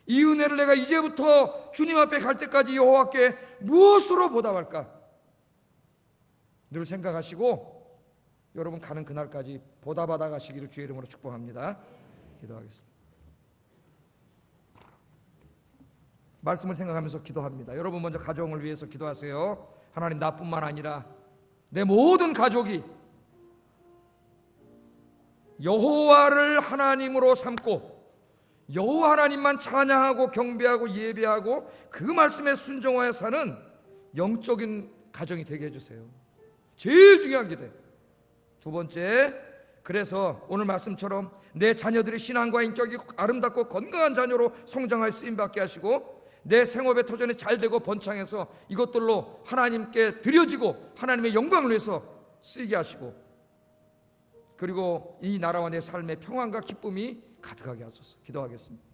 이 은혜를 내가 이제부터 주님 앞에 갈 때까지 여호와께 무엇으로 보답할까? 늘 생각하시고 여러분 가는 그날까지 보답받아 가시기를 주의 이름으로 축복합니다. 기도하겠습니다. 말씀을 생각하면서 기도합니다. 여러분 먼저 가정을 위해서 기도하세요. 하나님, 나뿐만 아니라 내 모든 가족이 여호와를 하나님으로 삼고 여호와 하나님만 찬양하고 경배하고 예배하고 그 말씀에 순종하여 사는 영적인 가정이 되게 해주세요. 제일 중요한 기대. 두 번째, 그래서 오늘 말씀처럼 내 자녀들이 신앙과 인격이 아름답고 건강한 자녀로 성장할 쓰임받게 하시고, 내 생업의 터전이 잘 되고 번창해서 이것들로 하나님께 드려지고 하나님의 영광을 위해서 쓰이게 하시고, 그리고 이 나라와 내 삶의 평안과 기쁨이 가득하게 하소서. 기도하겠습니다.